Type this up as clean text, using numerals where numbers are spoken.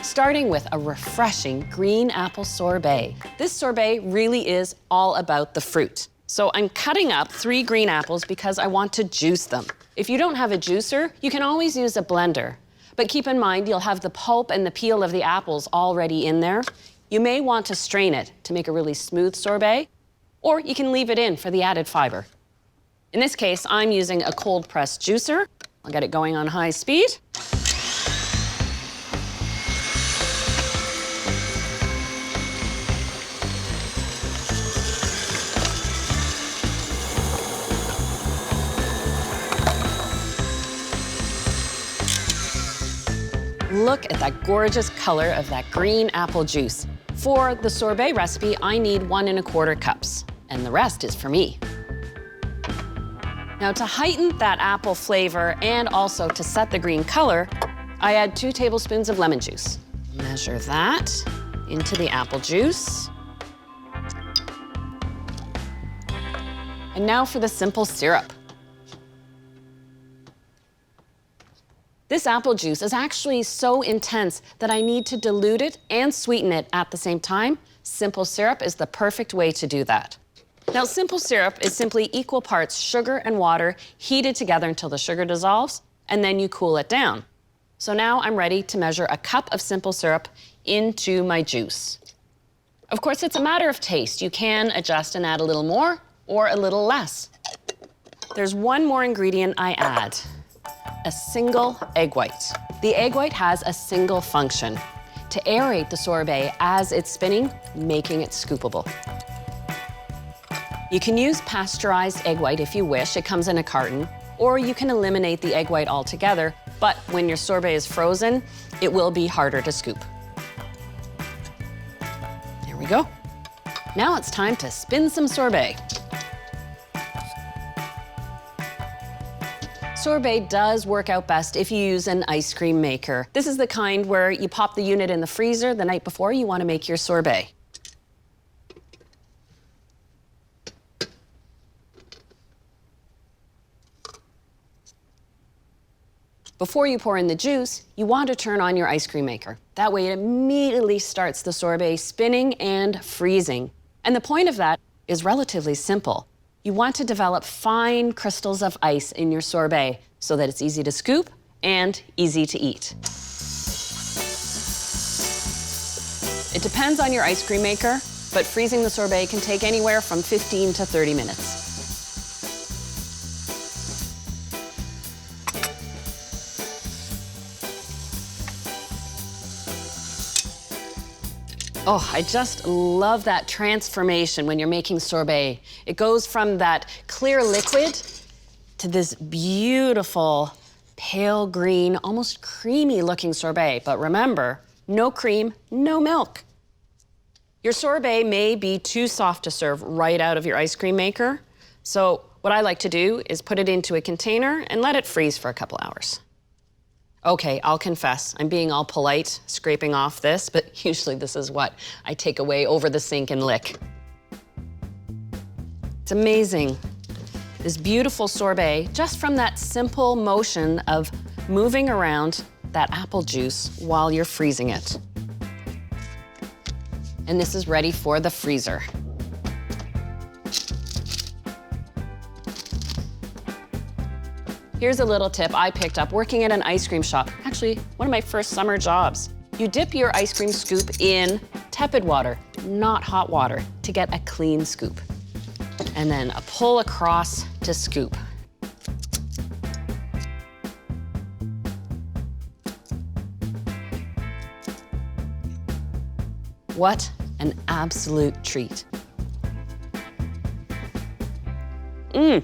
starting with a refreshing green apple sorbet. This sorbet really is all about the fruit. So I'm cutting up 3 green apples because I want to juice them. If you don't have a juicer, you can always use a blender. But keep in mind, you'll have the pulp and the peel of the apples already in there. You may want to strain it to make a really smooth sorbet, or you can leave it in for the added fiber. In this case, I'm using a cold press juicer. I'll get it going on high speed. Look at that gorgeous color of that green apple juice. For the sorbet recipe, I need 1 1/4 cups, and the rest is for me. Now, to heighten that apple flavor and also to set the green color, I add 2 tablespoons of lemon juice. Measure that into the apple juice. And now for the simple syrup. This apple juice is actually so intense that I need to dilute it and sweeten it at the same time. Simple syrup is the perfect way to do that. Now, simple syrup is simply equal parts sugar and water heated together until the sugar dissolves, and then you cool it down. So now I'm ready to measure a cup of simple syrup into my juice. Of course, it's a matter of taste. You can adjust and add a little more or a little less. There's one more ingredient I add. A single egg white. The egg white has a single function: to aerate the sorbet as it's spinning, making it scoopable. You can use pasteurized egg white if you wish. It comes in a carton. Or you can eliminate the egg white altogether, but when your sorbet is frozen, it will be harder to scoop. There we go. Now it's time to spin some sorbet. Sorbet does work out best if you use an ice cream maker. This is the kind where you pop the unit in the freezer the night before you want to make your sorbet. Before you pour in the juice, you want to turn on your ice cream maker. That way it immediately starts the sorbet spinning and freezing. And the point of that is relatively simple. You want to develop fine crystals of ice in your sorbet so that it's easy to scoop and easy to eat. It depends on your ice cream maker, but freezing the sorbet can take anywhere from 15 to 30 minutes. Oh, I just love that transformation when you're making sorbet. It goes from that clear liquid to this beautiful pale green, almost creamy looking sorbet. But remember, no cream, no milk. Your sorbet may be too soft to serve right out of your ice cream maker. So what I like to do is put it into a container and let it freeze for a couple hours. Okay, I'll confess, I'm being all polite, scraping off this, but usually this is what I take away over the sink and lick. It's amazing. This beautiful sorbet, just from that simple motion of moving around that apple juice while you're freezing it. And this is ready for the freezer. Here's a little tip I picked up working at an ice cream shop. Actually, one of my first summer jobs. You dip your ice cream scoop in tepid water, not hot water, to get a clean scoop. And then a pull across to scoop. What an absolute treat. Mmm.